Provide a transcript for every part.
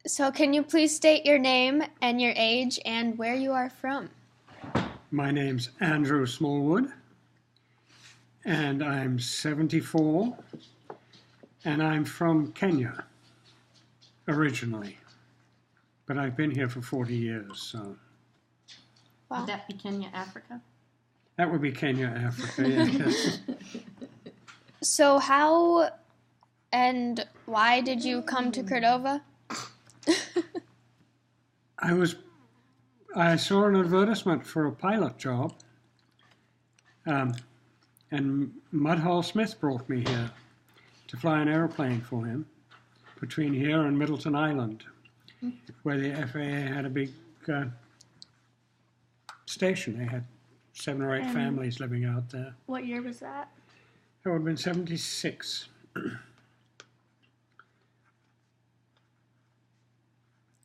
So can you please state your name and your age and where you are from? My name's Andrew Smallwood, and I'm 74, and I'm from Kenya originally, but I've been here for 40 years, so. Wow. Would that be Kenya, Africa? That would be Kenya, Africa, yes. So how and why did you come to Cordova? I saw an advertisement for a pilot job, and Mudhall Smith brought me here to fly an aeroplane for him between here and Middleton Island, where the FAA had a big station. They had 7 or 8 families living out there. What year was that? It would have been 76.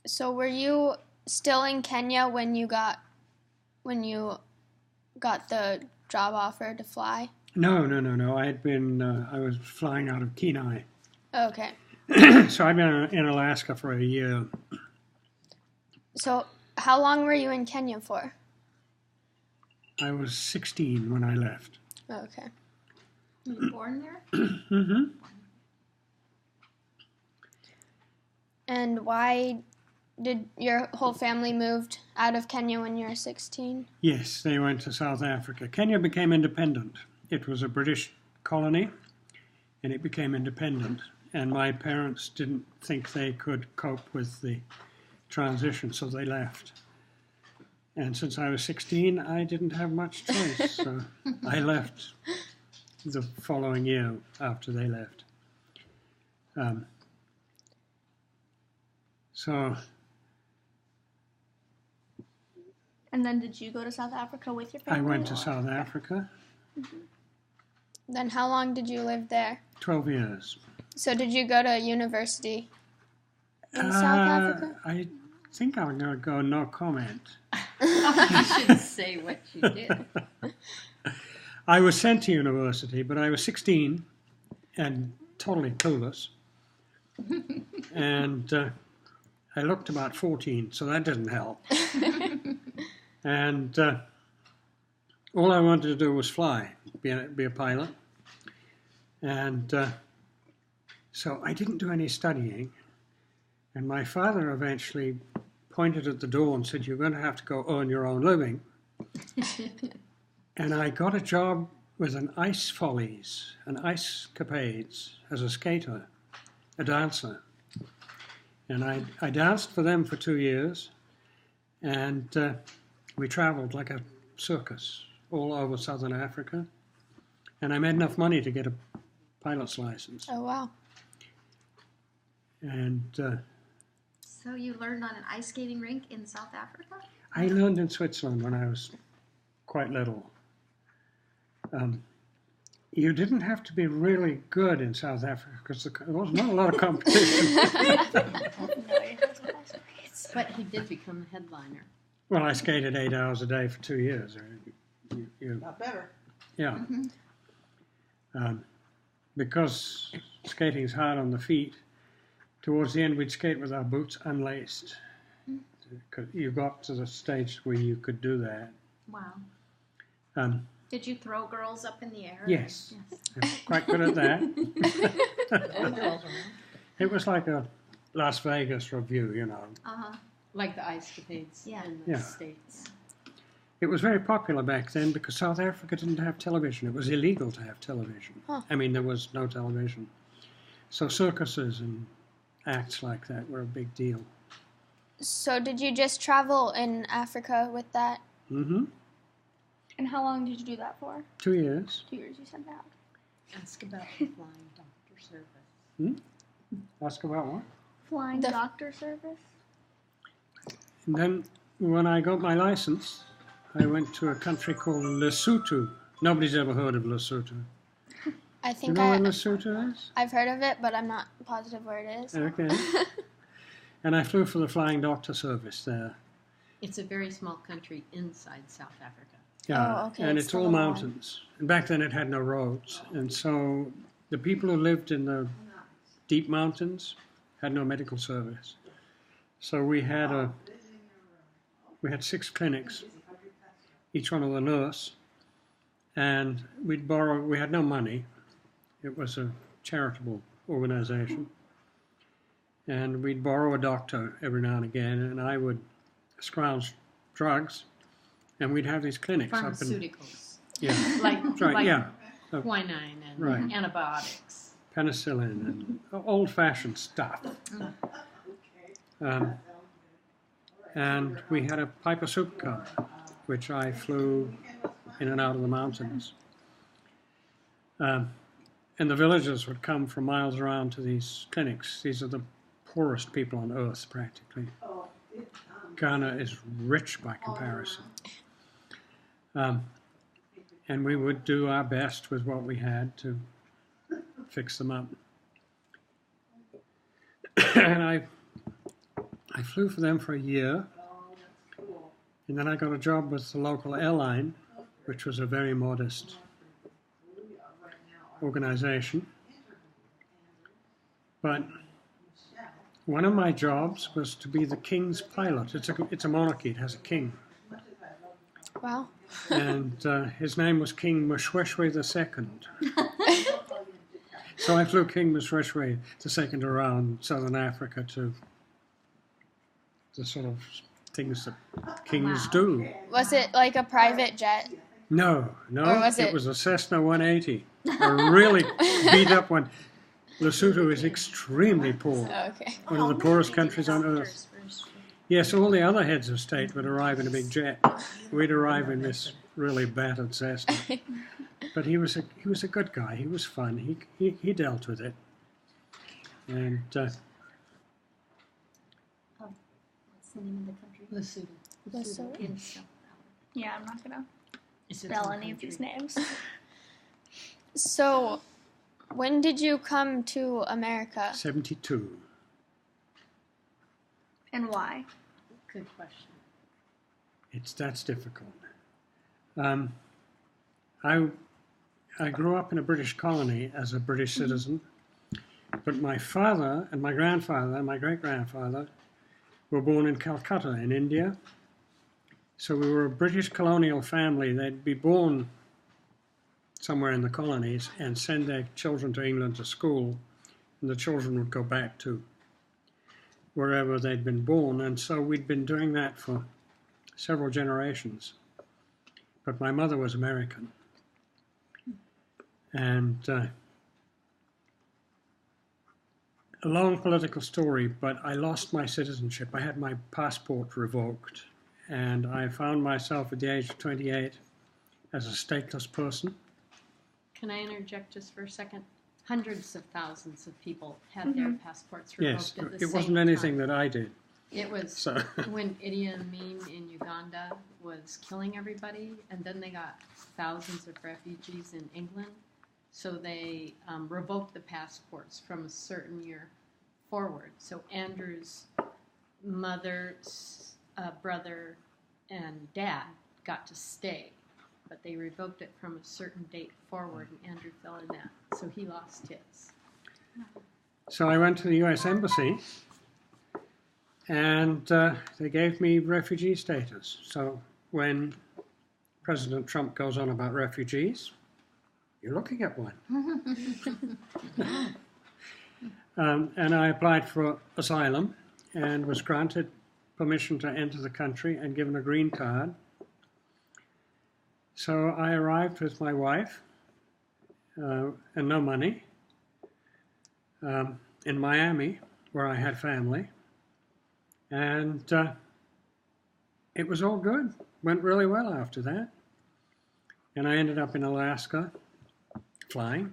So were you still in Kenya when you got the job offer to fly? No. I was flying out of Kenai. Okay. So I've been in Alaska for a year. So how long were you in Kenya for? I was 16 when I left. Okay. Were you born there? Mm-hmm. And why did your whole family moved out of Kenya when you were 16? Yes, they went to South Africa. Kenya became independent. It was a British colony, and it became independent. And my parents didn't think they could cope with the transition, so they left. And since I was 16, I didn't have much choice, so I left the following year after they left. And then did you go to South Africa with your I family? went to South Africa, Then how long did you live there? 12 years. So did you go to university in South Africa? I think I'm going to go no comment. You should say what you did. I was sent to university, but I was 16 and totally clueless. And I looked about 14, so that didn't help. And all I wanted to do was fly, be a pilot. And so I didn't do any studying. And my father eventually pointed at the door and said, "You're going to have to go earn your own living." And I got a job with an ice follies, an ice capades, as a skater, a dancer. And I danced for them for 2 years, and we traveled like a circus all over southern Africa. And I made enough money to get a pilot's license. Oh, wow. And So you learned on an ice skating rink in South Africa? I learned in Switzerland when I was quite little. You didn't have to be really good in South Africa because there was not a lot of competition. But he did become the headliner. Well, I skated 8 hours a day for 2 years. Not better. Yeah. Because skating's hard on the feet, towards the end we'd skate with our boots unlaced. You got to the stage where you could do that. Wow. Did you throw girls up in the air? Yes. I'm quite good at that. It was like a Las Vegas review, you know. Uh-huh. Like the ice capades in the Yeah. States. It was very popular back then because South Africa didn't have television. It was illegal to have television. Huh. I mean, there was no television. So circuses and acts like that were a big deal. So did you just travel in Africa with that? Mm-hmm. And how long did you do that for? 2 years. 2 years, you said that. Ask about the flying doctor service. Ask about what? Flying The- doctor service? And then when I got my license, I went to a country called Lesotho. Nobody's ever heard of Lesotho. I Do you think know where Lesotho is? I've heard of it, but I'm not positive where it is. Okay. And I flew for the flying doctor service there. It's a very small country inside South Africa. Yeah, Oh, okay, and it's it's the all little one. mountains. And back then it had no roads. And so the people who lived in the deep mountains had no medical service. So we had 6 clinics, each one with a nurse, and we had no money. It was a charitable organization. And we'd borrow a doctor every now and again, and I would scrounge drugs, and we'd have these clinics Pharmaceuticals. Yeah, Like, right, like yeah. quinine and Right. antibiotics. Penicillin and old-fashioned stuff. And we had a Piper Soup Cup, which I flew in and out of the mountains. And the villagers would come from miles around to these clinics. These are the poorest people on earth, practically. Ghana is rich by comparison. And we would do our best with what we had to fix them up. And I flew for them for a year, and then I got a job with the local airline, which was a very modest organization. But one of my jobs was to be the king's pilot. It's a monarchy, it has a king. Wow. And his name was King Moshoeshoe II. So I flew King Moshoeshoe II around Southern Africa to the sort of things that kings do. Was it like a private jet? No, Or was it it- was a Cessna 180, a really beat up one. Lesotho is extremely poor, Oh, okay. one of the poorest countries on earth. Yes, all the other heads of state would arrive in a big jet. We'd arrive in this really battered Cessna. But he was a good guy. He was fun. He dealt with it. And What's the name of the country? Lesotho. Lesotho. In South Yeah, I'm not gonna It's its spell own any of these country. names. So, when did you come to America? 72. And why? Good question. That's difficult. I grew up in a British colony as a British citizen, but my father and my grandfather and my great-grandfather were born in Calcutta in India. So we were a British colonial family. They'd be born somewhere in the colonies and send their children to England to school, and the children would go back to wherever they'd been born. And so we'd been doing that for several generations. But my mother was American. And a long political story, but I lost my citizenship. I had my passport revoked, and I found myself at the age of 28 as a stateless person. Can I interject just for a second? Hundreds of thousands of people had their passports revoked Yes, at the same it wasn't anything time. that I did. It was So when Idi Amin in Uganda was killing everybody, and then they got thousands of refugees in England. So they revoked the passports from a certain year forward. So Andrew's mother, brother, and dad got to stay, but they revoked it from a certain date forward, and Andrew fell in that. So he lost his. So I went to the US Embassy, and they gave me refugee status. So when President Trump goes on about refugees, you're looking at one. And I applied for asylum and was granted permission to enter the country and given a green card. So I arrived with my wife and no money in Miami, where I had family. And it was all good. Went really well after that. And I ended up in Alaska flying.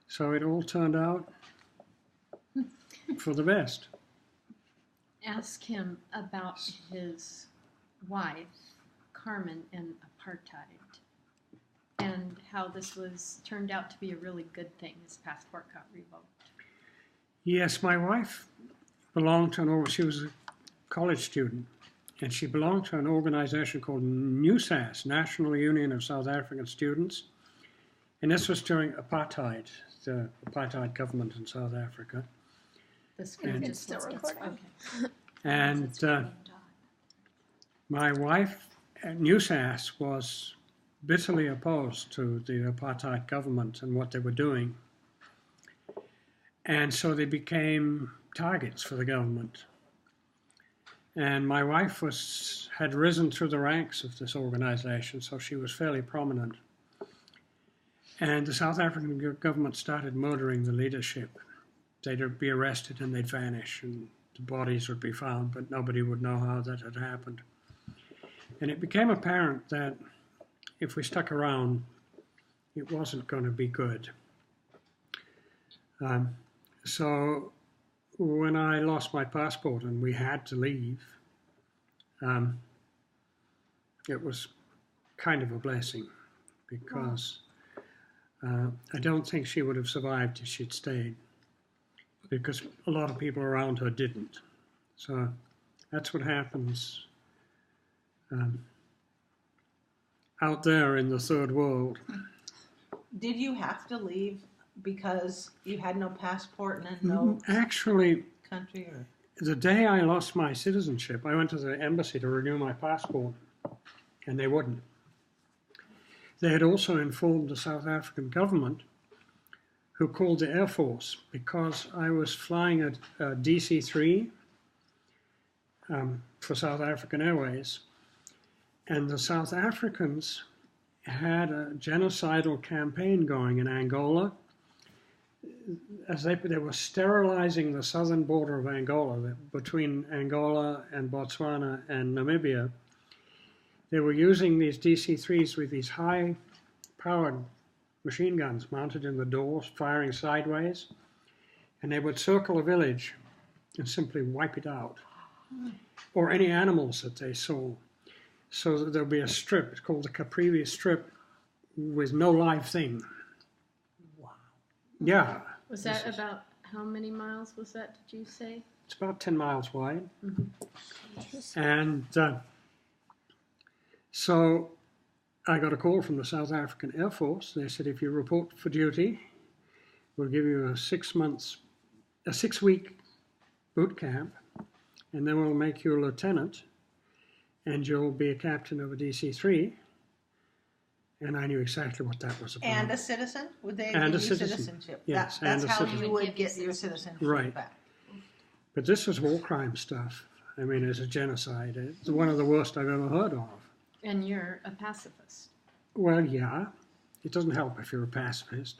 So it all turned out for the best. Ask him about his wife, Carmen, and apartheid, and how this turned out to be a really good thing. His passport got revoked. Yes, my wife belonged to she was a college student, and she belonged to an organization called NUSAS, National Union of South African Students. And this was during apartheid, the apartheid government in South Africa. The screen And- just Still wants- recording. Okay. And my wife at Newsas was bitterly opposed to the apartheid government and what they were doing. And so they became targets for the government. And my wife had risen through the ranks of this organization, so she was fairly prominent. And the South African government started murdering the leadership. They'd be arrested and they'd vanish, and the bodies would be found, but nobody would know how that had happened. And it became apparent that if we stuck around, it wasn't going to be good. So when I lost my passport and we had to leave, it was kind of a blessing, because I don't think she would have survived if she'd stayed, because a lot of people around her didn't. So that's what happens out there in the third world. Did you have to leave because you had no passport and no Actually, country? Or? the day I lost my citizenship, I went to the embassy to renew my passport, and they wouldn't. They had also informed the South African government, who called the Air Force, because I was flying a DC-3 for South African Airways, and the South Africans had a genocidal campaign going in Angola. As they were sterilizing the southern border of Angola, between Angola and Botswana and Namibia. They were using these DC-3s with these high-powered machine guns mounted in the doors, firing sideways, and they would circle a village and simply wipe it out, or any animals that they saw. So that there'll be a strip, it's called the Caprivi Strip, with no live thing. Wow. Yeah. Was that about, how many miles was that, did you say? It's about 10 miles wide. Mm-hmm. And so I got a call from the South African Air Force. They said, if you report for duty, we'll give you a 6-week boot camp, and then we'll make you a lieutenant, and you'll be a captain of a DC-3. And I knew exactly what that was about. And a citizen? Would they And give a you citizen. citizenship? Yes, That's and a how citizen. you would get your citizenship Right. back. But this was war crime stuff. I mean, it's a genocide. It's one of the worst I've ever heard of. And you're a pacifist. Well, yeah. It doesn't help if you're a pacifist.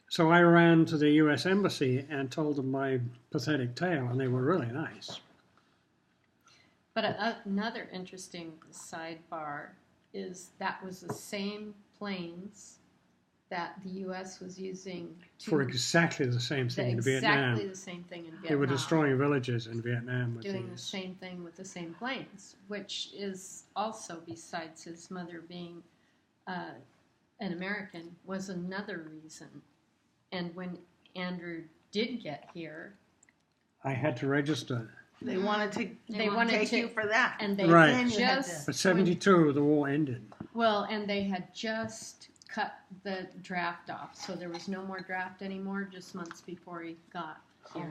So I ran to the U.S. Embassy and told them my pathetic tale, and they were really nice. But another interesting sidebar is that was the same planes that the U.S. was using For exactly the same thing in Vietnam. Exactly the same thing in Vietnam. They were destroying villages in Vietnam with doing the these. same thing with the same planes, which is also, besides his mother being an American, was another reason. And when Andrew did get here, I had to register. They wanted to They wanted take to- you for that. and they Right. Then you had just But 72, the war ended. well, and they had just cut the draft off, so there was no more draft anymore. Just months before he got Oh here.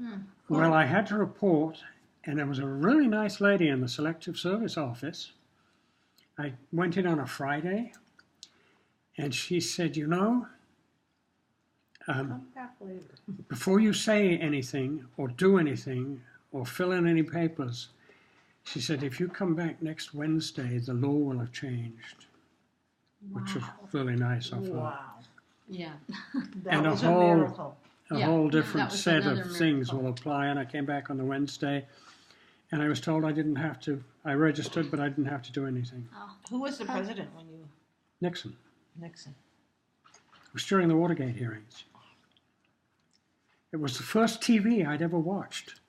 my gosh. Well, I had to report, and there was a really nice lady in the Selective Service office. I went in on a Friday, and she said, you know, Come back later. before you say anything or do anything or fill in any papers, she said, if you come back next Wednesday, the law will have changed, which was really nice of her. Wow. Yeah. That And a was whole- miracle. A Yeah, whole that different was set of another things miracle. will apply, and I came back on the Wednesday, and I was told I didn't have to, I registered, but I didn't have to do anything. Who was the president when you... Nixon. Nixon. It was during the Watergate hearings. It was the first TV I'd ever watched,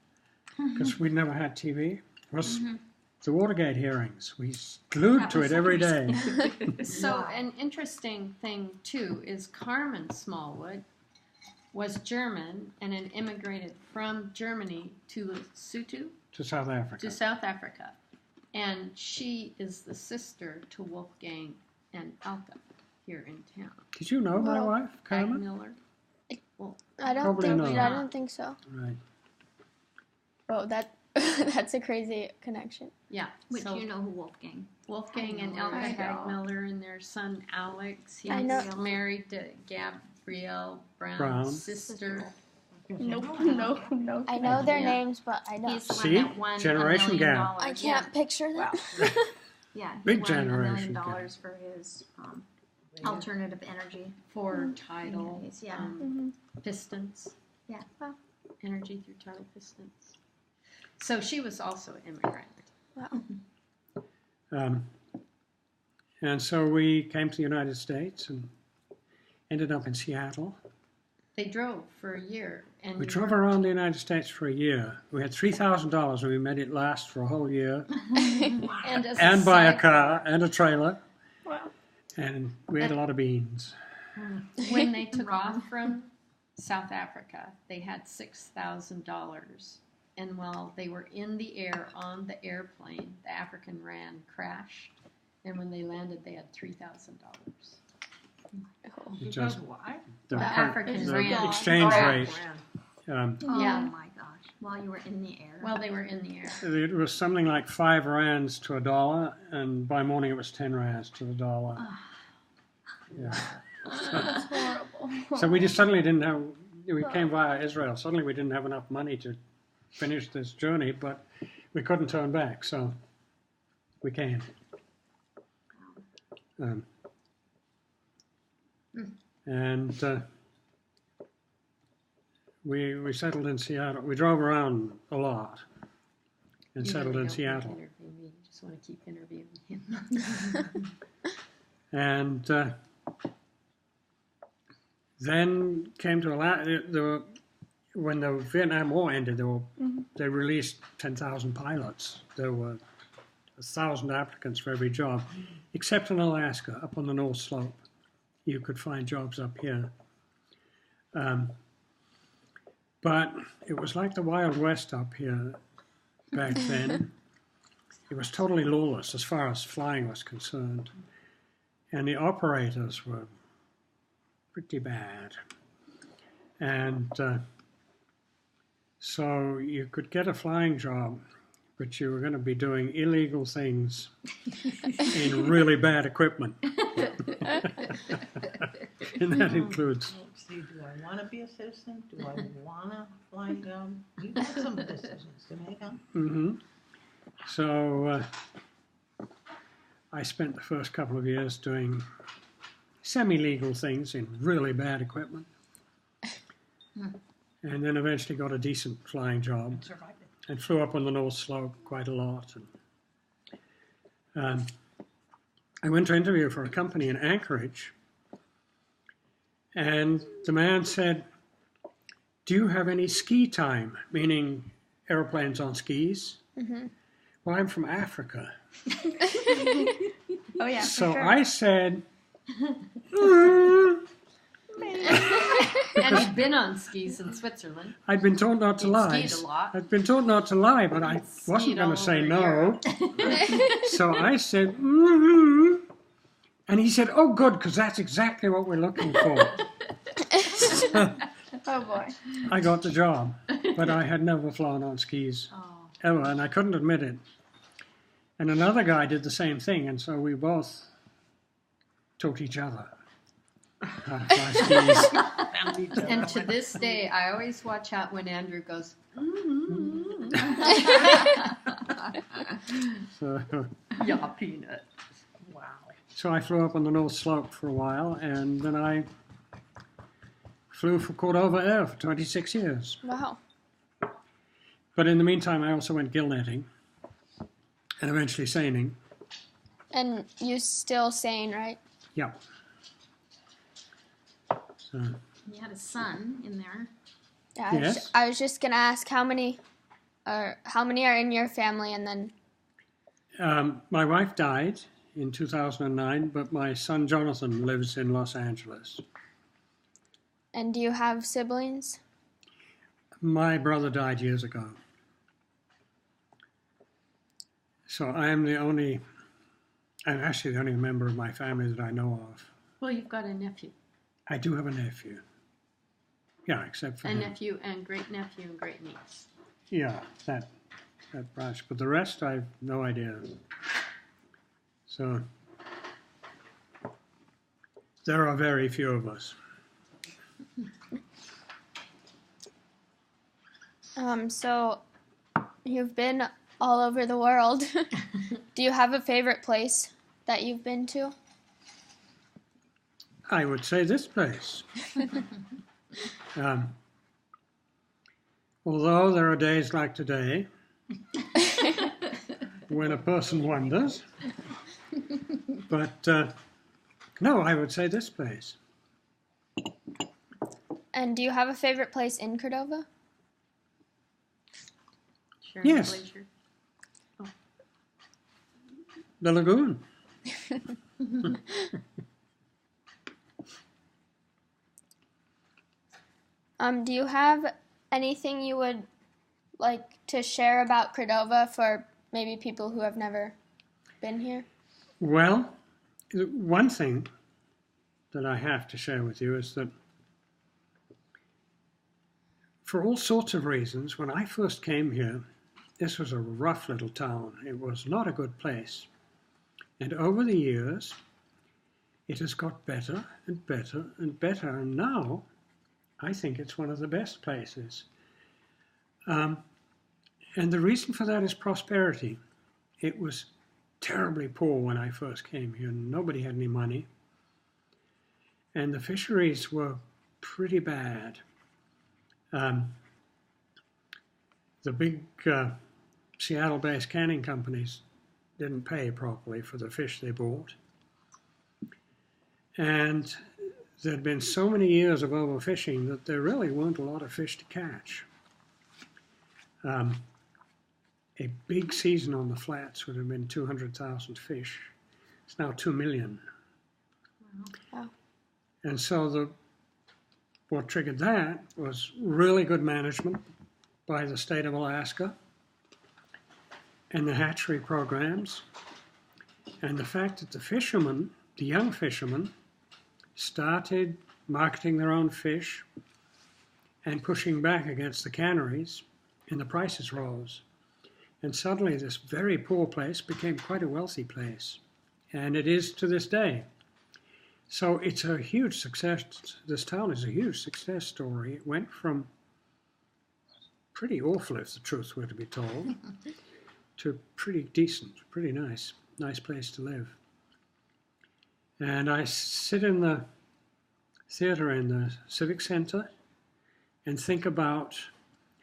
because we'd never had TV. It was the Watergate hearings. We glued That to was it every something. day. So Wow. an interesting thing too is Carmen Smallwood was German and then immigrated from Germany to Lesotho, To South Africa. to South Africa, and she is the sister to Wolfgang and Alka here in town. Did you know my Well, wife, Ag Carmen? Miller. Well, I don't Probably think. not. I don't think so. Right. Oh, that's a crazy connection. Yeah. Which so you know who Wolfgang. Wolfgang I and know. Elka I know. Hagmiller and their son Alex. He's I know. married to Gabrielle Brown's Brown. sister. Nope, no. I know their Yeah. names, but I don't. He's the See? one that won Generation $1 million. gap. I can't picture that. Yeah, he Big won generation $1 gap. million for his alternative energy. For tidal Yeah. pistons. Yeah. Wow. Energy through tidal pistons. So she was also an immigrant. Wow. And so we came to the United States and ended up in Seattle. They drove for a year, and We you drove were- around the United States for a year. We had $3,000 and we made it last for a whole year. and, as And buy a side- car and a trailer. Wow. And we ate a lot of beans. When they took off from South Africa, they had $6,000. And while they were in the air on the airplane, the African Rand crashed. And when they landed, they had $3,000. It just, Why? the, The current- African the rand. exchange Oh, rate. ran. Oh Yeah. my gosh! While you were in the air. While they were in the air. It was something like 5 rands to $1, and by morning it was 10 rands to the dollar. Yeah. That's horrible. So we just suddenly didn't have. We came via Israel. Suddenly we didn't have enough money to finish this journey, but we couldn't turn back, so we came. And we settled in Seattle. We drove around a lot and You settled really in don't Seattle. want to interview me. You just want to keep interviewing him. And then came to when the Vietnam War ended, they released 10,000 pilots. There were 1,000 applicants for every job, except in Alaska, up on the North Slope. You could find jobs up here. But it was like the Wild West up here back then. It was totally lawless as far as flying was concerned. And the operators were pretty bad. And so you could get a flying job, but you were going to be doing illegal things in really bad equipment. And that includes... See, do I want to be a citizen? Do I want to fly down? You've got some decisions to make, huh? So I spent the first couple of years doing semi-legal things in really bad equipment. And then eventually got a decent flying job Survived it. and flew up on the North Slope quite a lot. And I went to interview for a company in Anchorage, and the man said, "Do you have any ski time?" Meaning airplanes on skis. Well, I'm from Africa. Oh yeah, for So sure. I said, And he'd been on skis in Switzerland. I'd been told not to He'd lie. skied a lot. I'd been told not to lie, but I wasn't Skied going all to say over no. So I said, And he said, "Oh, good, because that's exactly what we're looking for." Oh boy. I got the job, but I had never flown on skis ever, and I couldn't admit it. And another guy did the same thing, and so we both taught each other how to fly skis. And to this day, I always watch out when Andrew goes, So, yeah, peanut. Wow. so I flew up on the North Slope for a while, and then I flew for Cordova Air for 26 years. Wow. But in the meantime, I also went gill netting and eventually seining. And you still sane, right? Yeah. So, You had a son in there. Yeah. Yes. I was just gonna ask how many are in your family, and then my wife died in 2009, but my son Jonathan lives in Los Angeles. and do you have siblings? My brother died years ago. So I'm actually the only member of my family that I know of. Well, you've got a nephew. I do have a nephew. Yeah, except for A him. nephew and great nephew and great niece. Yeah, that branch. But the rest, I've no idea. So there are very few of us. So you've been all over the world. Do you have a favorite place that you've been to? I would say this place. Although there are days like today when a person wonders. But no, I would say this place. And do you have a favorite place in Cordova? Sharon Yes. Glacier. The lagoon. Do you have anything you would like to share about Cordova for maybe people who have never been here? Well, one thing that I have to share with you is that for all sorts of reasons, when I first came here, this was a rough little town. It was not a good place. And over the years, it has got better and better and better. And now, I think it's one of the best places. And the reason for that is prosperity. It was terribly poor when I first came here. Nobody had any money. And the fisheries were pretty bad. The big Seattle-based canning companies didn't pay properly for the fish they bought. And there'd been so many years of overfishing that there really weren't a lot of fish to catch. A big season on the flats would have been 200,000 fish. It's now 2 million. Wow. And so what triggered that was really good management by the state of Alaska and the hatchery programs, and the fact that the fishermen, the young fishermen, started marketing their own fish and pushing back against the canneries, and the prices rose. And suddenly this very poor place became quite a wealthy place, and it is to this day. So it's a huge success. This town is a huge success story. It went from pretty awful, if the truth were to be told, to pretty decent, pretty nice place to live. And I sit in the theater in the Civic Center and think about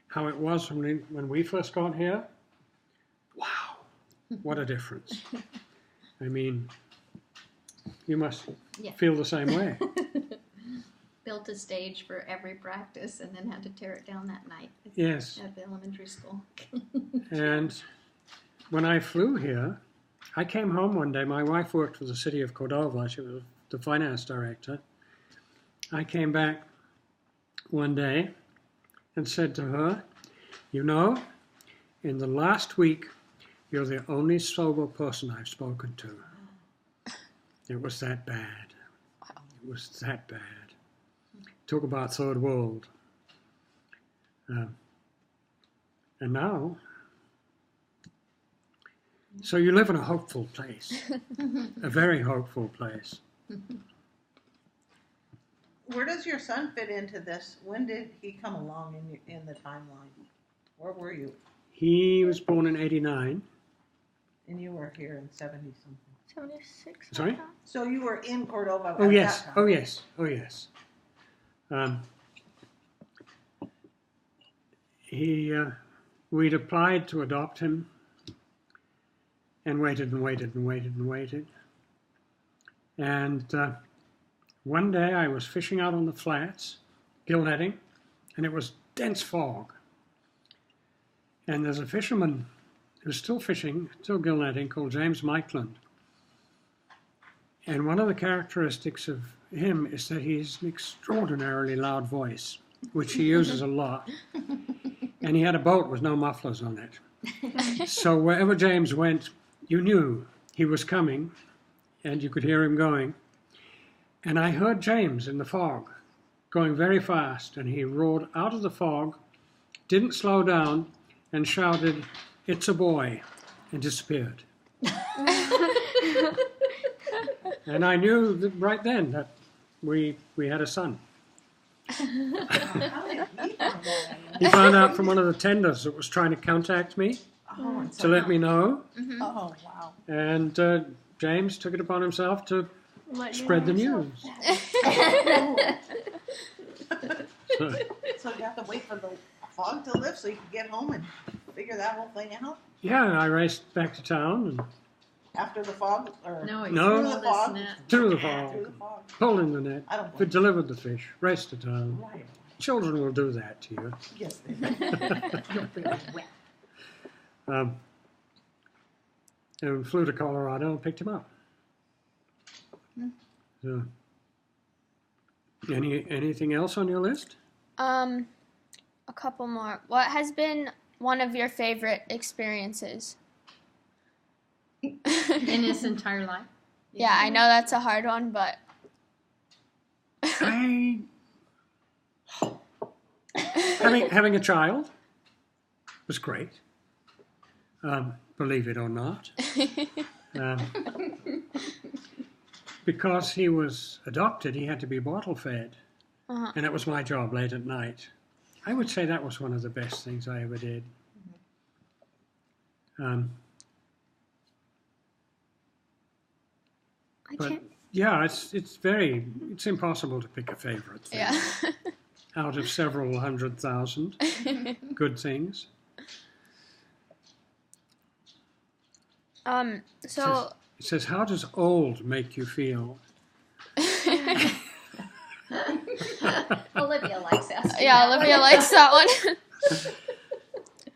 how it was when we first got here. Wow, what a difference. I mean, you must feel the same way. Built a stage for every practice and then had to tear it down that night Yes. at the elementary school. And when I flew here, I came home one day. My wife worked for the city of Cordova. She was the finance director. I came back one day and said to her, you know, in the last week, you're the only sober person I've spoken to. It was that bad. It was that bad. Talk about third world. And now, so you live in a hopeful place, a very hopeful place. Where does your son fit into this? When did he come along in the timeline? Where were you? He was born in '89. And you were here in 70 something. 76. Sorry? So you were in Cordova Oh at yes, that time. oh yes, oh yes. We'd applied to adopt him and waited and waited and waited and waited. And one day I was fishing out on the flats, gill netting, and it was dense fog. And there's a fisherman who's still fishing, still gill netting, called James Mikeland. And one of the characteristics of him is that he has an extraordinarily loud voice, which he uses a lot. And he had a boat with no mufflers on it. So wherever James went, you knew he was coming, and you could hear him going. And I heard James in the fog going very fast, and he roared out of the fog, didn't slow down, and shouted, "It's a boy," and disappeared. And I knew that right then that we had a son. How did he know that? He found out from one of the tenders that was trying to contact me Oh, and to let me know, oh, wow. and James took it upon himself to spread the news. So, So you have to wait for the fog to lift so you can get home and figure that whole thing out yeah, I raced back to town and after the fog, or No, No. threw this net. through the through the fog, fog. pulled in the net, I don't we blame delivered the fish, raced to town. you. Right. Children will do that to you. Yes, they do. And flew to Colorado and picked him up. So, anything else on your list? A couple more. What has been one of your favorite experiences? In his entire life. Yeah, I know that's a hard one, but I having a child was great. Believe it or not, because he was adopted, he had to be bottle fed, and it was my job late at night. I would say that was one of the best things I ever did. I But can't. yeah, it's impossible to pick a favorite thing Yeah. out of several 100,000 good things. So It says, "How does old make you feel?" Olivia likes asking. yeah, that one. Olivia likes that one.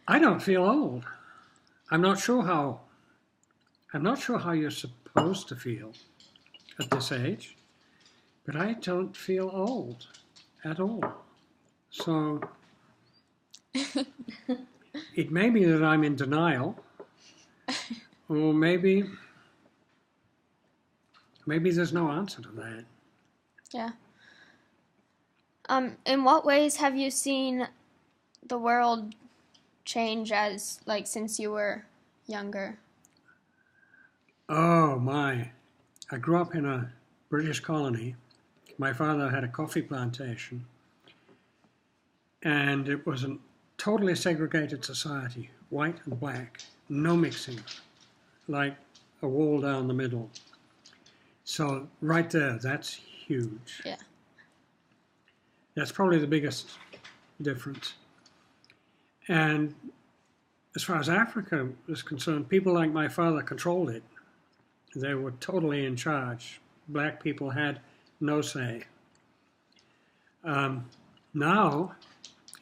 I don't feel old. I'm not sure how you're supposed to feel at this age, but I don't feel old at all. So it may be that I'm in denial, or maybe there's no answer to that. Yeah. In what ways have you seen the world change since you were younger? Oh my. I grew up in a British colony. My father had a coffee plantation, and it was a totally segregated society, white and black, no mixing, like a wall down the middle. So right there, that's huge. Yeah. That's probably the biggest difference. And as far as Africa is concerned, people like my father controlled it. They were totally in charge. Black people had no say. Now,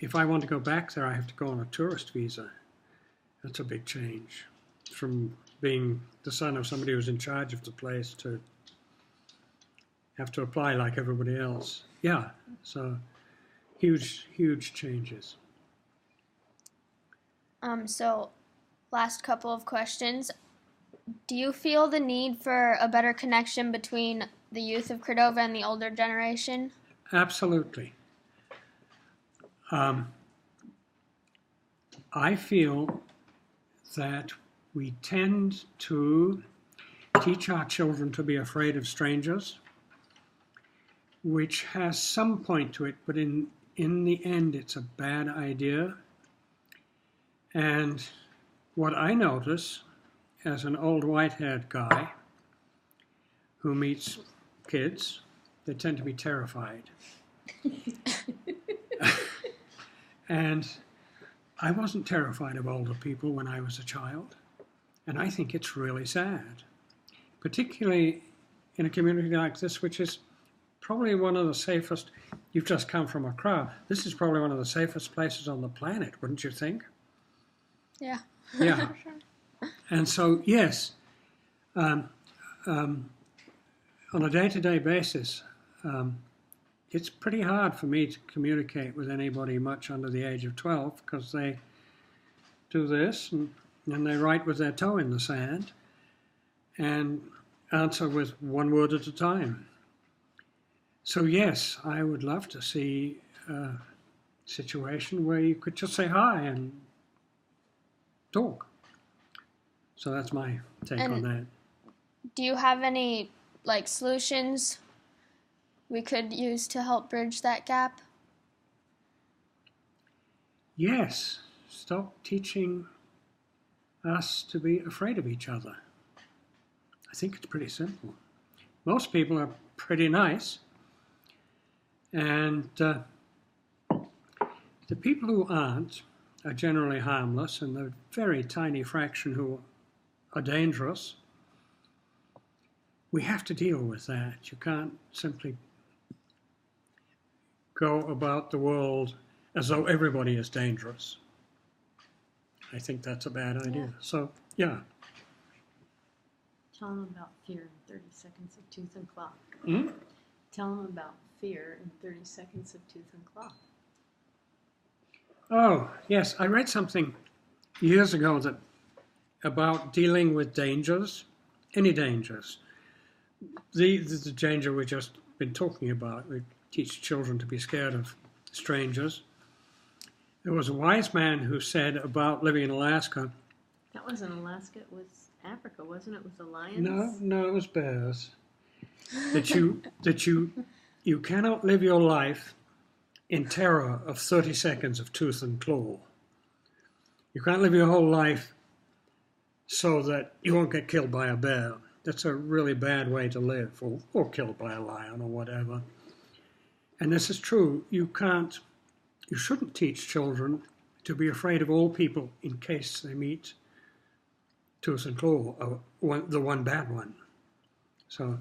if I want to go back there, I have to go on a tourist visa. That's a big change from being the son of somebody who's in charge of the place to have to apply like everybody else. Yeah, so huge, huge changes. So last couple of questions. Do you feel the need for a better connection between the youth of Cordova and the older generation? Absolutely. I feel that we tend to teach our children to be afraid of strangers, which has some point to it, but in the end, it's a bad idea. And what I notice as an old white-haired guy who meets kids, they tend to be terrified. And I wasn't terrified of older people when I was a child, and I think it's really sad, particularly in a community like this, which is probably one of the safest. You've just come from Accra. This is probably one of the safest places on the planet, wouldn't you think? Yeah. Yeah. And so, yes, on a day-to-day basis, it's pretty hard for me to communicate with anybody much under the age of 12 because they do this and they write with their toe in the sand and answer with one word at a time. So yes, I would love to see a situation where you could just say hi and talk. So that's my take on that. Do you have any like solutions we could use to help bridge that gap? Yes, stop teaching us to be afraid of each other. I think it's pretty simple. Most people are pretty nice, and the people who aren't are generally harmless, and the very tiny fraction who are dangerous. We have to deal with that. You can't simply go about the world as though everybody is dangerous. I think that's a bad idea. Yeah. So, yeah. Tell them about fear in 30 seconds of tooth and claw. Hmm? Tell them about fear in 30 seconds of tooth and claw. Oh, yes. I read something years ago about dealing with dangers, any dangers. The danger we've just been talking about. We teach children to be scared of strangers. There was a wise man who said about living in Alaska. That wasn't Alaska, it was Africa, wasn't it? It was the lions? No, it was bears. that you cannot live your life in terror of 30 seconds of tooth and claw. You can't live your whole life so that you won't get killed by a bear. That's a really bad way to live, or killed by a lion or whatever. And this is true. You shouldn't teach children to be afraid of all people in case they meet tooth and claw, the one bad one. So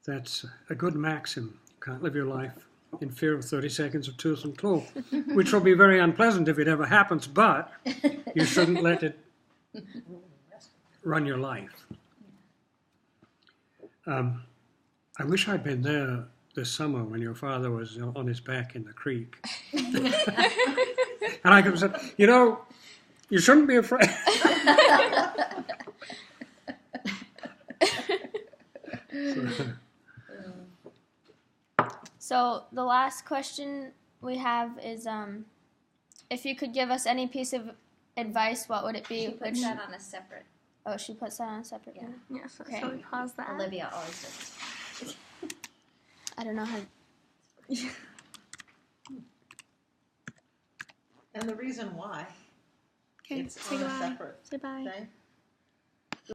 that's a good maxim. You can't live your life in fear of 30 seconds of tooth and claw, which will be very unpleasant if it ever happens, but you shouldn't let it run your life. I wish I'd been there this summer when your father was on his back in the creek. And I could have said, you shouldn't be afraid. So the last question we have is, if you could give us any piece of advice, what would it be? She puts that on a separate. Oh, she puts that on a separate Yeah. one? Yeah, so, Okay. so we pause that. Olivia always does. I don't know how. And the reason why Okay, it's say on a goodbye. separate Say bye. thing